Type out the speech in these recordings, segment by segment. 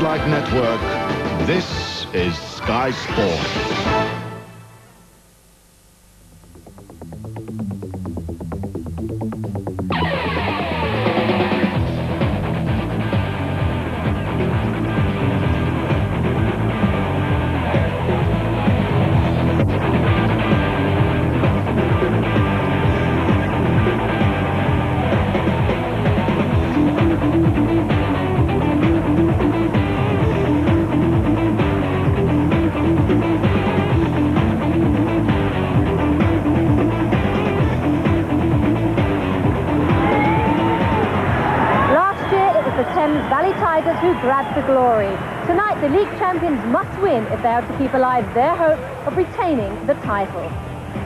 satellite network, this is Sky Sport. Who grabbed the glory. Tonight, the league champions must win if they are to keep alive their hope of retaining the title.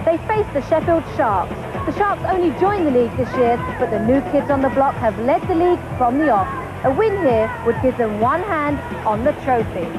They face the Sheffield Sharks. The Sharks only joined the league this year, but the new kids on the block have led the league from the off. A win here would give them one hand on the trophy.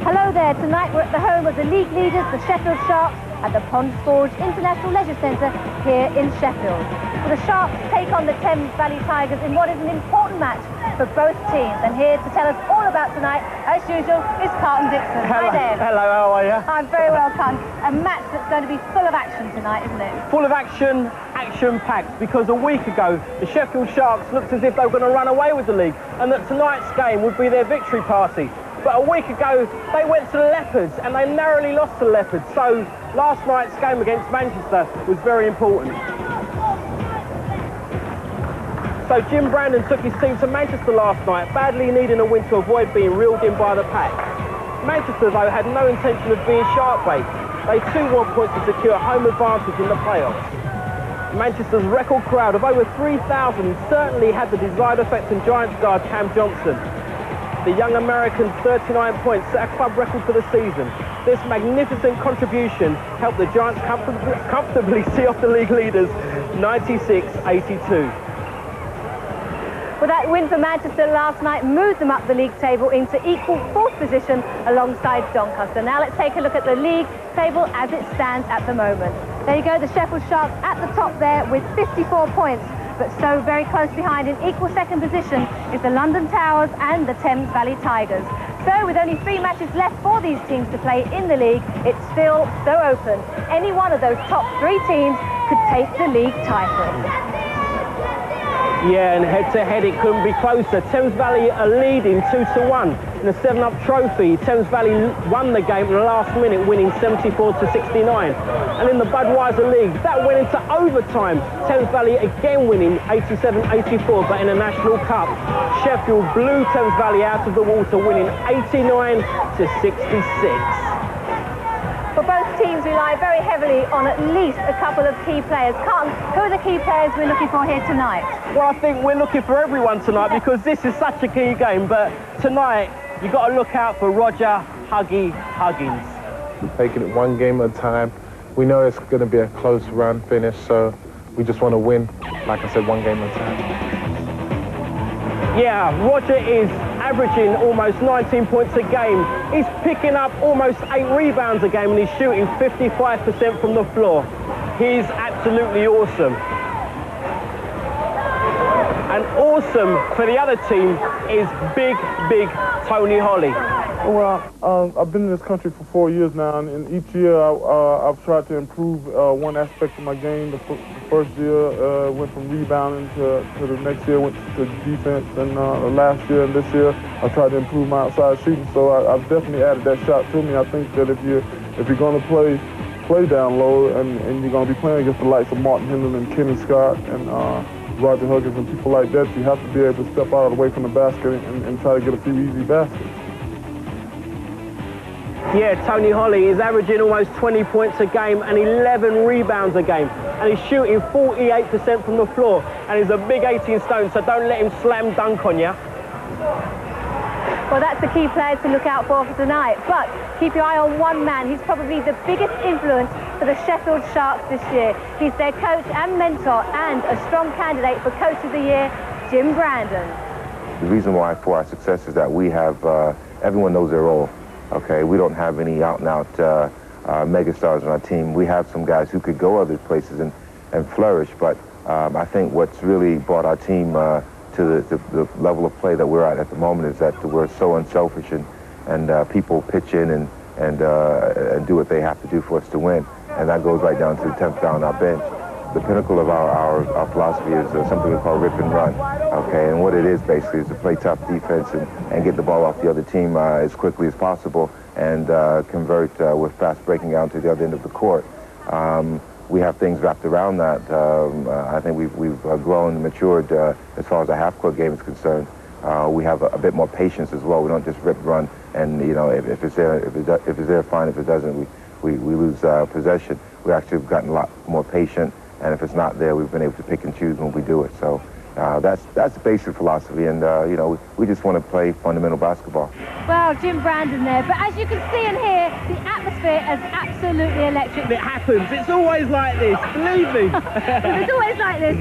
Hello there. Tonight we're at the home of the league leaders, the Sheffield Sharks, at the Pond Forge International Leisure Centre here in Sheffield. Well, the Sharks take on the Thames Valley Tigers in what is an important match for both teams. And here to tell us all about tonight, as usual, is Carlton Dixon. Hello. Hi there. Hello, how are you? I'm very well, Carlton. A match that's going to be full of action tonight, isn't it? Full of action, action-packed, because a week ago, the Sheffield Sharks looked as if they were going to run away with the league, and that tonight's game would be their victory party. But a week ago, they went to the Leopards, and they narrowly lost to the Leopards. So last night's game against Manchester was very important. So Jim Brandon took his team to Manchester last night, badly needing a win to avoid being reeled in by the pack. Manchester, though, had no intention of being shark-bait. They too want points to secure home advantage in the playoffs. Manchester's record crowd of over 3,000 certainly had the desired effect on Giants guard Cam Johnson. The young American's 39 points set a club record for the season. This magnificent contribution helped the Giants comfortably see off the league leaders 96-82. Well, that win for Manchester last night moved them up the league table into equal fourth position alongside Doncaster. Now let's take a look at the league table as it stands at the moment. There you go, the Sheffield Sharks at the top there with 54 points. But so very close behind in equal second position is the London Towers and the Thames Valley Tigers. So with only 3 matches left for these teams to play in the league, it's still so open. Any one of those top 3 teams could take the league title. Yeah, and head-to-head it couldn't be closer. Thames Valley are leading 2-1 in the 7-Up Trophy. Thames Valley won the game in the last minute, winning 74-69. And in the Budweiser League, that went into overtime. Thames Valley again winning 87-84, but in the National Cup, Sheffield blew Thames Valley out of the water, winning 89-66. For both teams rely very heavily on at least a couple of key players. Carlton, who are the key players we're looking for here tonight? Well, I think we're looking for everyone tonight because this is such a key game. But tonight, you've got to look out for Roger Huggy Huggins. Taking it one game at a time. We know it's going to be a close round finish, so we just want to win, like I said, one game at a time. Yeah, Roger is averaging almost 19 points a game. He's picking up almost 8 rebounds a game and he's shooting 55% from the floor. He's absolutely awesome. And awesome for the other team is big Tony Holly. Well, I've been in this country for 4 years now, and each year I've tried to improve one aspect of my game. The first year went from rebounding to the next year went to defense, and last year and this year I tried to improve my outside shooting. So I've definitely added that shot to me. I think that if you're going to play down low and you're going to be playing against the likes of Martin Hendon and Kenny Scott and Roger Huggins and people like that, you have to be able to step out of the way from the basket and try to get a few easy baskets. Yeah, Tony Holly is averaging almost 20 points a game and 11 rebounds a game. And he's shooting 48% from the floor. And he's a big 18 stone, so don't let him slam dunk on you. Well, that's the key player to look out for tonight. But keep your eye on one man. He's probably the biggest influence for the Sheffield Sharks this year. He's their coach and mentor and a strong candidate for Coach of the Year, Jim Brandon. The reason why for our success is that we have, everyone knows their role. Okay, we don't have any out-and-out megastars on our team. We have some guys who could go other places and flourish, but I think what's really brought our team to to the level of play that we're at the moment is that we're so unselfish and people pitch in and do what they have to do for us to win. And that goes right down to the 10th down our bench. The pinnacle of our philosophy is something we call rip and run, okay? And what it is basically is to play tough defense and get the ball off the other team as quickly as possible and convert with fast breaking down to the other end of the court. We have things wrapped around that. I think we've grown and matured as far as the half-court game is concerned. We have a bit more patience as well. We don't just rip run and, you know, if it's there, fine. If it doesn't, we lose possession. We actually have gotten a lot more patient, and if it's not there, we've been able to pick and choose when we do it. So that's the basic philosophy, and you know, we just want to play fundamental basketball. Well, Jim Brandon there, but as you can see and hear, the atmosphere is absolutely electric. It happens. It's always like this. Believe me. It's always like this.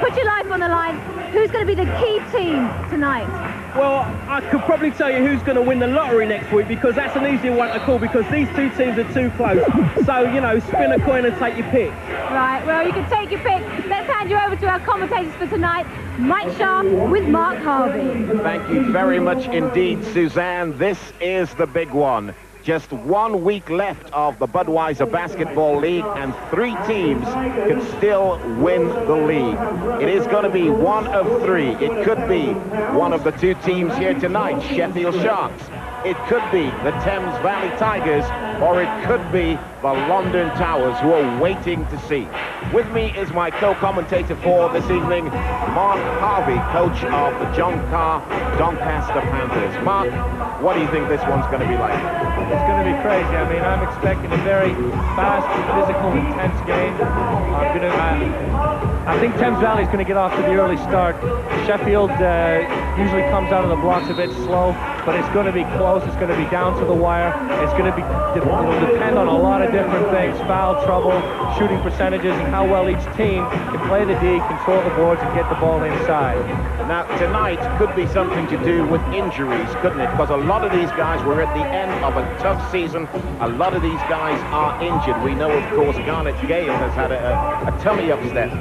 Put your life on the line. Who's going to be the key team tonight? Well, I could probably tell you who's going to win the lottery next week, because that's an easier one to call, because these two teams are too close. So, you know, spin a coin and take your pick. Right, well, you can take your pick. Let's hand you over to our commentators for tonight, Mike Sharp with Mark Harvey. Thank you very much indeed, Suzanne. This is the big one. Just 1 week left of the Budweiser Basketball League, and 3 teams could still win the league. It is going to be one of 3. It could be one of the 2 teams here tonight, Sheffield Sharks. It could be the Thames Valley Tigers, or it could be the London Towers, who are waiting to see. With me is my co-commentator for this evening, Mark Harvey, coach of the John Carr Doncaster Panthers. Mark, what do you think this one's going to be like? It's going to be crazy. I mean, I'm expecting a very fast, physical, intense game. I think Thames Valley is going to get off to the early start. Sheffield usually comes out of the blocks a bit slow, but it's going to be close. It's going to be down to the wire. It's going to be, it'll depend on a lot of different things: foul trouble, shooting percentages, and how well each team can play the D, control the boards, and get the ball inside. Now, tonight could be something to do with injuries, couldn't it? Because a lot of these guys were at the end of a tough season. A lot of these guys are injured. We know, of course, Garnet Gale has had a tummy upset.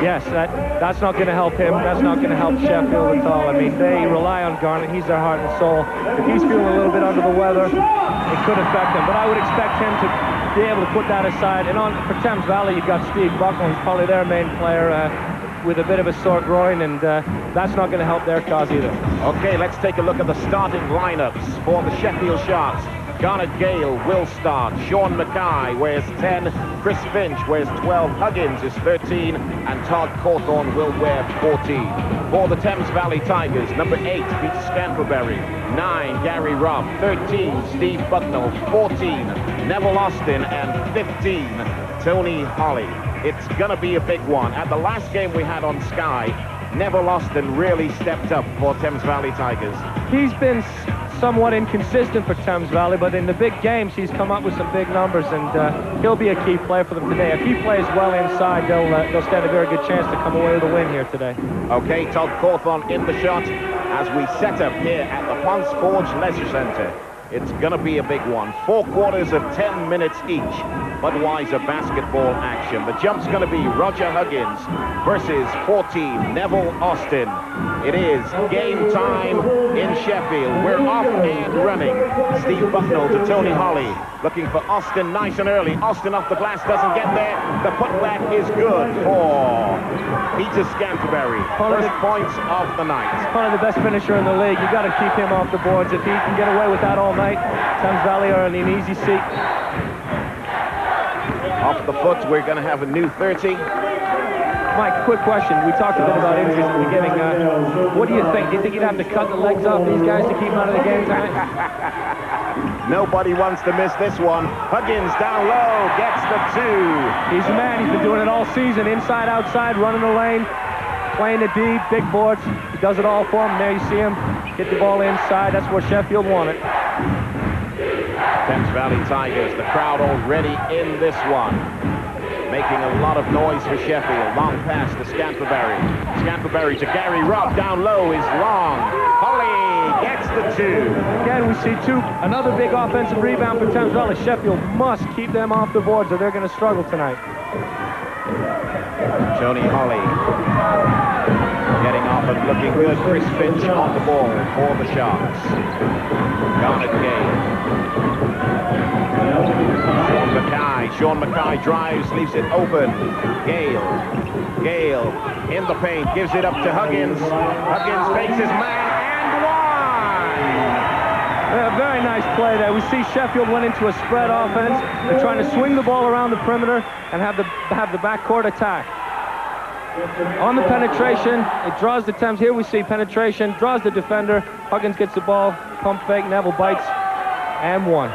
Yes, that's not going to help him. That's not going to help Sheffield at all. I mean, they rely on Garnet. He's their heart and soul. If he's feeling a little bit under the weather, it could affect him. But I would expect him to be able to put that aside. And for Thames Valley, you've got Steve Bucknell, who's probably their main player, with a bit of a sore groin, and that's not going to help their cause either. Okay, let's take a look at the starting lineups for the Sheffield Sharks. Garnet Gale will start. Sean Mackay wears 10. Chris Finch wears 12. Huggins is 13. And Todd Cawthorn will wear 14. For the Thames Valley Tigers, number 8, Peter Scantlebury. 9, Gary Robb. 13, Steve Bucknell. 14, Neville Austin. And 15, Tony Holly. It's going to be a big one. At the last game we had on Sky, Neville Austin really stepped up for Thames Valley Tigers. He's been somewhat inconsistent for Thames Valley, but in the big games he's come up with some big numbers, and he'll be a key player for them today. If he plays well inside, they'll stand a very good chance to come away with a win here today. Okay, Todd Cawthorn in the shot as we set up here at the Ponce Forge Leisure Centre. It's going to be a big one. 4 quarters of 10 minutes each. Budweiser basketball action. The jump's going to be Roger Huggins versus 14, Neville Austin. It is game time in Sheffield. We're off and running. Steve Bucknell to Tony Holly. Looking for Austin nice and early. Austin off the glass, doesn't get there. The putback is good for Peter Scantlebury. First points of the night. Probably the best finisher in the league. You got to keep him off the boards. If he can get away with that all night, Thames Valley are in an easy seat. Off the foot, we're going to have a new 30. Mike, quick question. We talked a bit about injuries at the beginning. What do you think? Do you think you'd have to cut the legs off these guys to keep them out of the game tonight? Nobody wants to miss this one. Huggins down low, gets the 2. He's the man. He's been doing it all season. Inside, outside, running the lane, playing the D, big boards. He does it all for him. There you see him hit the ball inside. That's where Sheffield won it. Thames Valley Tigers, the crowd already in this one. Making a lot of noise for Sheffield. Long pass to Scantlebury. Scantlebury to Gary Robb. Down low is long. Holly gets the 2. Again, we see another big offensive rebound for Thames Valley. Sheffield must keep them off the boards or they're going to struggle tonight. Tony Holly Getting off and looking good. Chris Finch on the ball for the Sharks. Garnet Gale. Sean Mackay drives, leaves it open. Gale in the paint, gives it up to Huggins. Huggins takes his man and one! Yeah, very nice play there. We see Sheffield went into a spread offense. They're trying to swing the ball around the perimeter and have the backcourt attack. On the penetration, it draws the Thames. Here we see penetration, draws the defender. Huggins gets the ball, pump fake, Neville bites, and one.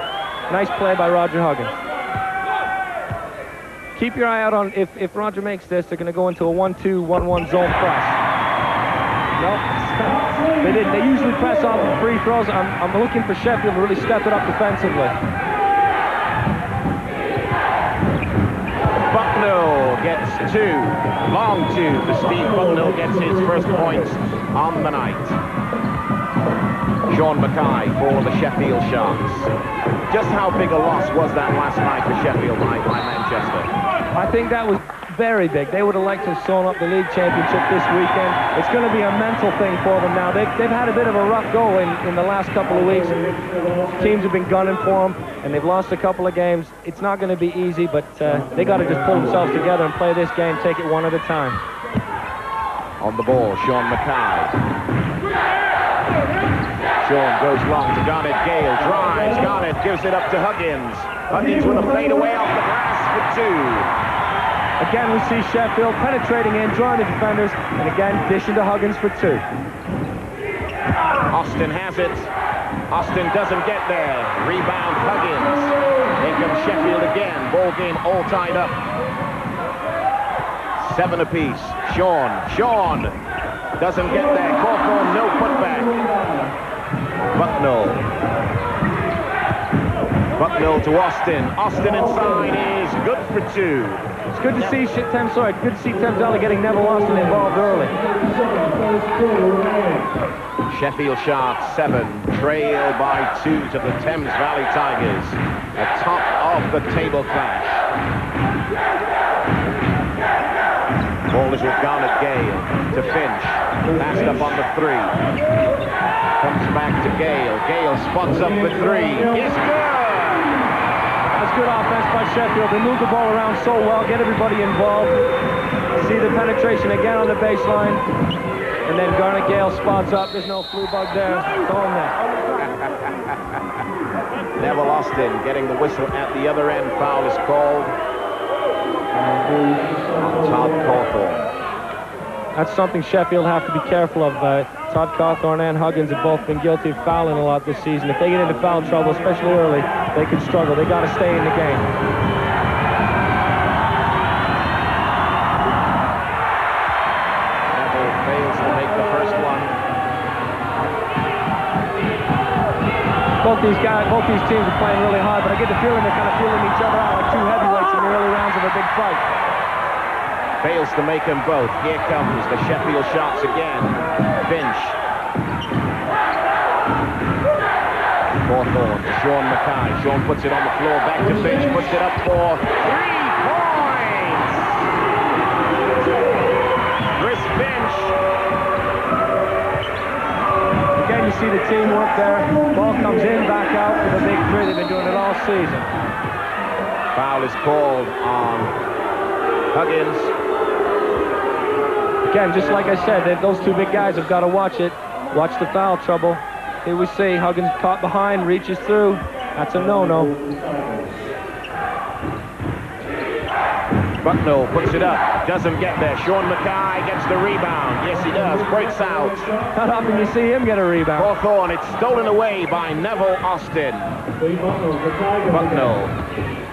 Nice play by Roger Huggins. Keep your eye out on, if Roger makes this, they're going to go into a 1-2-1-1 zone press. Nope. They didn't. They usually press off of free throws. I'm looking for Sheffield to really step it up defensively. Bucknell gets two. Long two for Steve Bucknell, gets his first points on the night. Sean Mackay for the Sheffield Sharks. Just how big a loss was that last night for Sheffield by Manchester? I think that was very big. They would have liked to have sewn up the league championship this weekend. It's going to be a mental thing for them now. They've had a bit of a rough go in the last couple of weeks. Teams have been gunning for them, and they've lost a couple of games. It's not going to be easy, but they got to just pull themselves together and play this game, take it one at a time. On the ball, Sean Mackay. Sean goes long to Garnet Gale, drives, Garnet gives it up to Huggins. Huggins with a fadeaway off the glass for two. Again, we see Sheffield penetrating in, drawing the defenders, and again, dishing to Huggins for two. Austin has it. Austin doesn't get there. Rebound, Huggins. Here comes Sheffield again. Ball game all tied up. 7 apiece. Sean doesn't get there. Cawthorn, no putback. Bucknell to Austin. Austin inside is good for two. It's good to see Thames Valley getting Neville Austin involved early. Sheffield Sharks 7, trail by 2 to the Thames Valley Tigers. A top of the table clash. Ball is with Garnet Gale to Finch. Passed up on the 3. Comes back to Gale. Gale spots up the 3. It's good! That's good offense by Sheffield. They move the ball around so well, get everybody involved. See the penetration again on the baseline. And then Garnet Gale spots up. There's no flu bug there. It's all net. Neville Austin getting the whistle at the other end. Foul is called on Todd Cawthorn. That's something Sheffield have to be careful of. Todd Cawthorn and Huggins have both been guilty of fouling a lot this season. If they get into foul trouble, especially early, they could struggle. They got to stay in the game. Neville fails to make the first one. Both these teams are playing really hard, but I get the feeling they're kind of feeling each other out like two heavyweights in the early rounds of a big fight. Fails to make them both. Here comes the Sheffield Sharks again. Finch. Cawthorn to Sean Mackay. Sean puts it on the floor. Back to Finch. Puts it up for 3 points. Chris Finch. Again, you see the teamwork there. Ball comes in, back out with a big 3. They've been doing it all season. Foul is called on Huggins. Again, just like I said, those two big guys have got to watch it. Watch the foul trouble. Here we see Huggins caught behind, reaches through. That's a no-no. Bucknell puts it up, doesn't get there. Sean Mackay gets the rebound. Yes, he does. Breaks out. Not often you see him get a rebound. Cawthorn, it's stolen away by Neville Austin.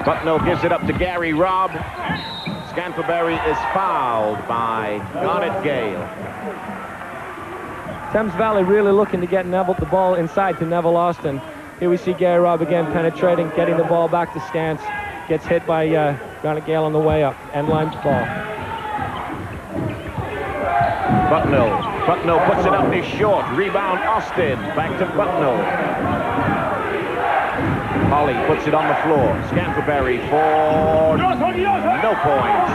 Bucknell gives it up to Gary Robb. Scantlebury is fouled by Garnet Gale. Thames Valley really looking to get the ball inside to Neville Austin. Here we see Gary Robb again penetrating, getting the ball back to Scants. Gets hit by Garnet Gale on the way up. End line ball. Bucknell puts it up, is short. Rebound Austin. Back to Bucknell. Holly puts it on the floor. Scantlebury for no points.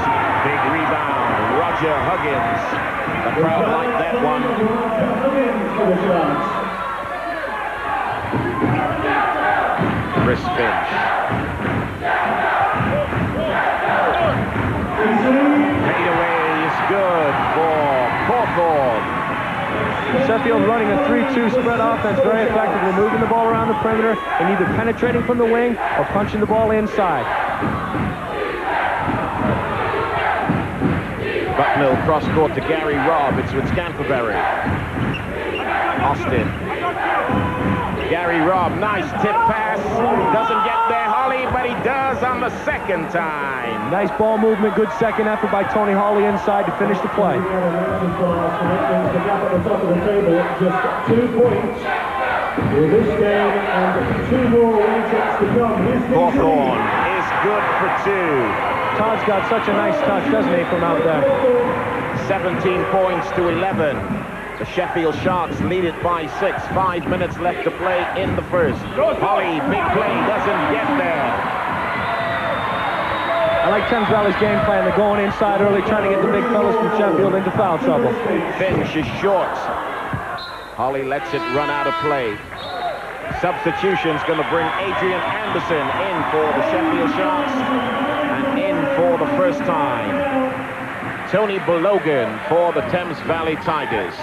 Big rebound. Roger Huggins. The crowd liked that one. Chris Finch. Fadeaway is good for Cawthorne. Sheffield running a 3-2 spread offense, very effectively moving the ball around the perimeter and either penetrating from the wing or punching the ball inside. Bucknell cross court to Gary Robb. It's with Scantlebury. Austin. Gary Robb, nice tip pass. Doesn't get there, Holly, but he does on the second time. Nice ball movement, good second effort by Tony Hawley inside to finish the play. The gap at the top of the table, just 2 points in this game and 2 more wins to come. Cawthorne is good for 2. Todd's got such a nice touch, doesn't he, from out there? 17 points to 11. The Sheffield Sharks lead it by 6. 5 minutes left to play in the first. Holly, big play, doesn't get there. I like Thames Valley's game plan. They're going inside early, trying to get the big fellas from Sheffield into foul trouble. Finch is short. Holly lets it run out of play. Substitution's going to bring Adrian Anderson in for the Sheffield Sharks. And in for the first time, Tony Balogan for the Thames Valley Tigers.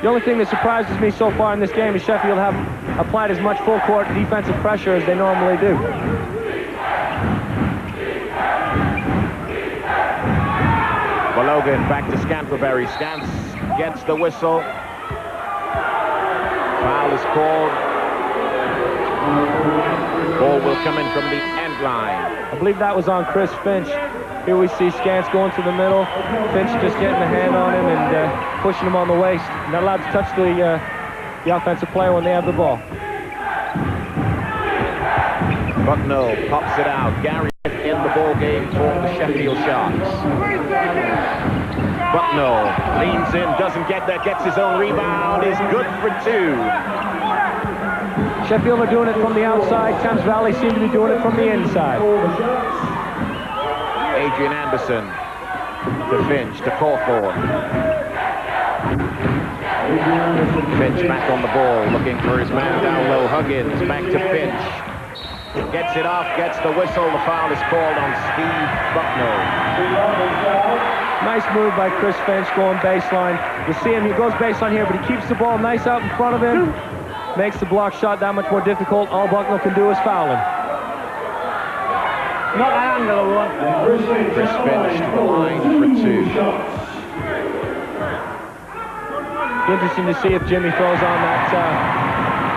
The only thing that surprises me so far in this game is Sheffield haven't applied as much full-court defensive pressure as they normally do. Balogan back to Scantlebury. Scants gets the whistle. Foul is called. Ball will come in from the end line. I believe that was on Chris Finch. Here we see Scants going to the middle. Finch just getting a hand on him and pushing him on the waist. Not allowed to touch the offensive player when they have the ball. Bucknell pops it out. Gary in the ball game for the Sheffield Sharks. Bucknell leans in, doesn't get there, gets his own rebound, is good for 2. Sheffield are doing it from the outside. Thames Valley seem to be doing it from the inside. Adrian Anderson to Finch, to Cawthorne. Finch back on the ball, looking for his man down low. Huggins back to Finch. Gets it off, gets the whistle. The foul is called on Steve Bucknell. Nice move by Chris Finch going baseline. You see him, he goes baseline here, but he keeps the ball nice out in front of him. Makes the block shot that much more difficult. All Bucknell can do is foul him. Not that angle, one. Chris Finch to the line for 2. Interesting to see if Jimmy throws on that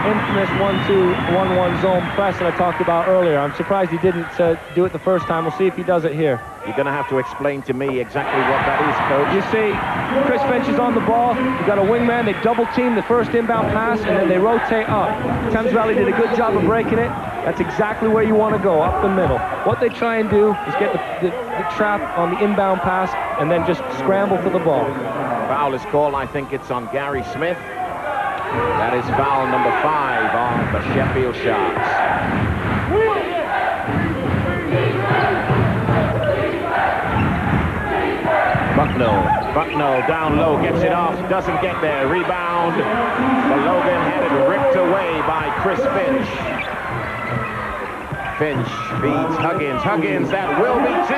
infamous 1-2-1-1 zone press that I talked about earlier. I'm surprised he didn't do it the first time. We'll see if he does it here. You're going to have to explain to me exactly what that is, Coach. You see, Chris Finch is on the ball. You've got a wingman. They double team the first inbound pass, and then they rotate up. Thames Valley did a good job of breaking it. That's exactly where you want to go, up the middle. What they try and do is get the trap on the inbound pass and then just scramble for the ball. Foul is called. I think it's on Gary Smith. That is foul number 5 on the Sheffield Sharks. Bucknell down low, gets it off, doesn't get there. Rebound. Balogan had it ripped away by Chris Finch. Finch feeds Huggins. Huggins, that will be 2.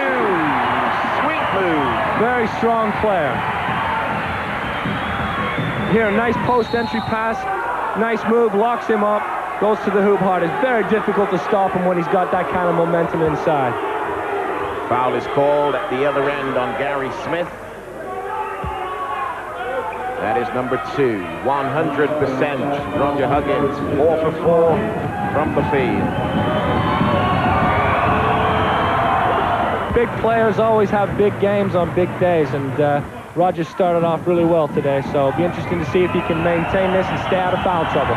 Sweet move. Very strong player. Here, nice post entry pass. Nice move, locks him up, goes to the hoop hard. It's very difficult to stop him when he's got that kind of momentum inside. Foul is called at the other end on Gary Smith. That is number 2. 100%. Roger Huggins, 4 for 4 from the field. Big players always have big games on big days, and Roger started off really well today, so it'll be interesting to see if he can maintain this and stay out of foul trouble.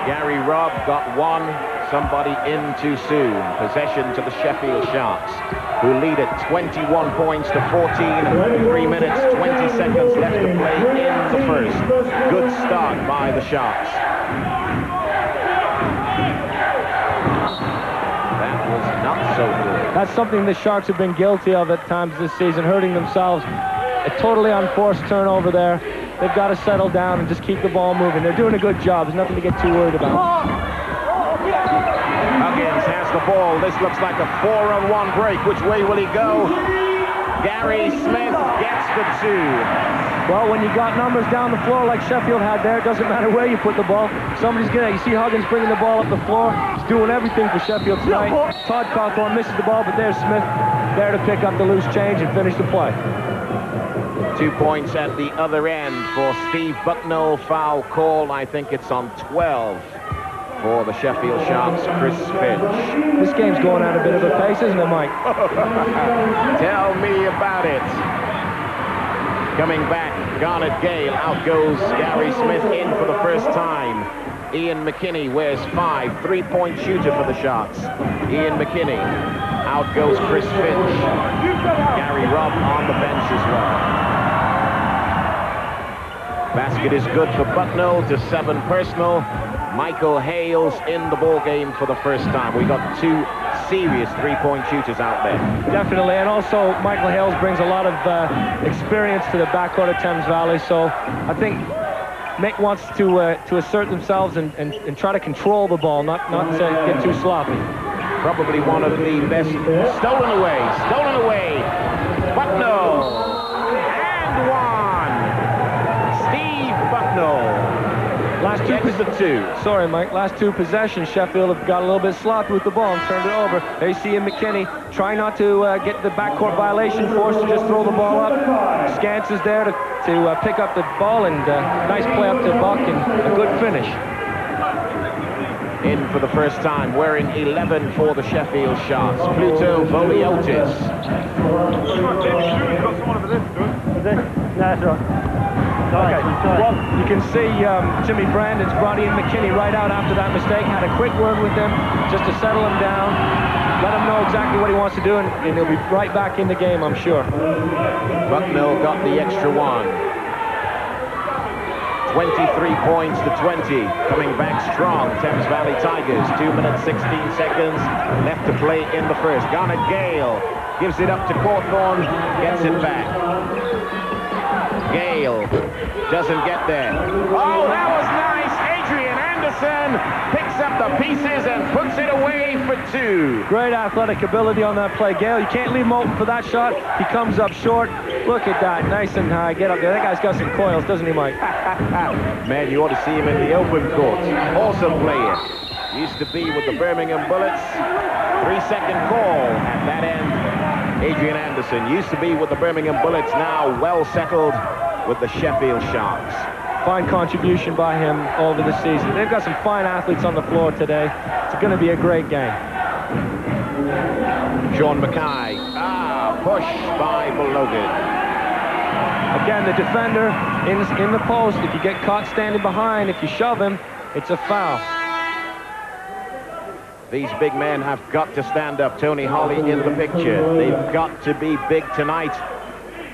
Gary Robb got one. Somebody in too soon. Possession to the Sheffield Sharks, who lead at 21 points to 14. 3 minutes, 20 seconds left to play in the first. Good start by the Sharks. That was not so good. That's something the Sharks have been guilty of at times this season, hurting themselves. A totally unforced turnover there. They've got to settle down and just keep the ball moving. They're doing a good job. There's nothing to get too worried about. Huggins has the ball. This looks like a 4-on-1 break. Which way will he go? Gary Smith gets the 2. Well, when you got numbers down the floor like Sheffield had there, it doesn't matter where you put the ball. Somebody's gonna, you see Huggins bringing the ball up the floor. He's doing everything for Sheffield tonight. Todd Cawthorn misses the ball, but there's Smith there to pick up the loose change and finish the play. 2 points at the other end for Steve Bucknell. Foul call, I think it's on 12 for the Sheffield Sharks, Chris Finch. This game's going at a bit of a pace, isn't it, Mike? Tell me about it. Coming back, Garnet Gale. Out goes Gary Smith in for the first time. Ian McKinney wears 5. 3-point shooter for the Sharks. Ian McKinney. Out goes Chris Finch. Gary Robb on the bench as well. Basket is good for Bucknell to 7 personal. Michael Hales in the ball game for the first time. We got 2 serious 3-point shooters out there. Definitely, and also Michael Hales brings a lot of experience to the backcourt of Thames Valley, so I think Mick wants to assert themselves and try to control the ball, not get too sloppy. Probably one of the best. Stolen away. Bucknell. And 1. Steve Bucknell. Last Sorry, Mike. Last 2 possessions, Sheffield have got a little bit sloppy with the ball and turned it over. There you see Ian McKinney try not to get the backcourt violation, forced to just throw the ball up. Scance is there to pick up the ball, and nice play up to Buck and a good finish. In for the first time, wearing 11 for the Sheffield Sharks, Pluto Voliotis. Okay. Well, you can see Jimmy Brandon's brought Ian McKinney right out after that mistake, had a quick word with him just to settle him down, let him know exactly what he wants to do, and he'll be right back in the game, I'm sure. Bucknell got the extra 1. 23 points to 20. Coming back strong, Thames Valley Tigers. 2 minutes, 16 seconds left to play in the first. Garnet Gale gives it up to Cawthorn, gets it back. Gale doesn't get there. Oh, that was nice. Adrian Anderson picks up the pieces and puts it away for 2. Great athletic ability on that play, Gale. You can't leave him open for that shot. He comes up short. Look at that, nice and high. Get up there. That guy's got some coils, doesn't he, Mike? Man, you ought to see him in the open court. Awesome player. Used to be with the Birmingham Bullets. 3-second call at that end. Adrian Anderson used to be with the Birmingham Bullets, now well settled with the Sheffield Sharks. Fine contribution by him over the season. They've got some fine athletes on the floor today. It's going to be a great game. Sean Mackay. Push by Belogan. Again, the defender in the post. If you get caught standing behind, if you shove him, it's a foul. These big men have got to stand up. Tony Holly in the picture. They've got to be big tonight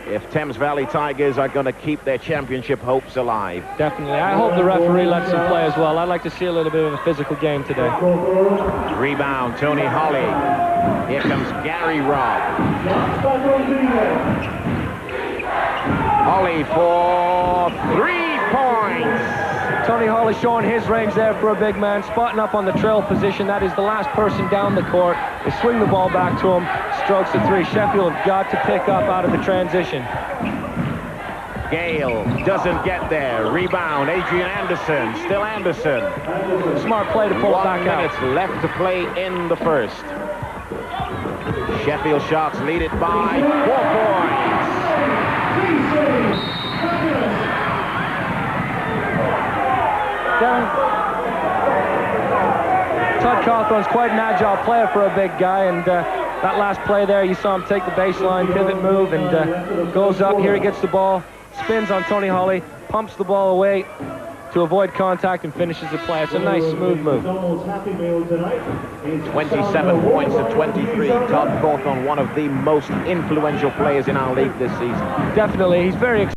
if Thames Valley Tigers are going to keep their championship hopes alive. Definitely. I hope the referee lets them play as well. I'd like to see a little bit of a physical game today. Rebound, Tony Holly. Here comes Gary Robb. Holly for 3 points. Tony Holly showing his range there for a big man, spotting up on the trail position. That is the last person down the court. They swing the ball back to him, strokes the 3. Sheffield have got to pick up out of the transition. Gale doesn't get there. Rebound, Adrian Anderson. Still Anderson. Smart play to pull it back out. 1 minute left to play in the first. Sheffield Sharks lead it by 4 points. Todd Cawthorn's quite an agile player for a big guy, and that last play there, you saw him take the baseline pivot move and goes up. Here he gets the ball, spins on Tony Holly, pumps the ball away to avoid contact and finishes the play. It's a nice, smooth move. 27 points to 23. Todd Cawthorn, one of the most influential players in our league this season. Definitely. He's very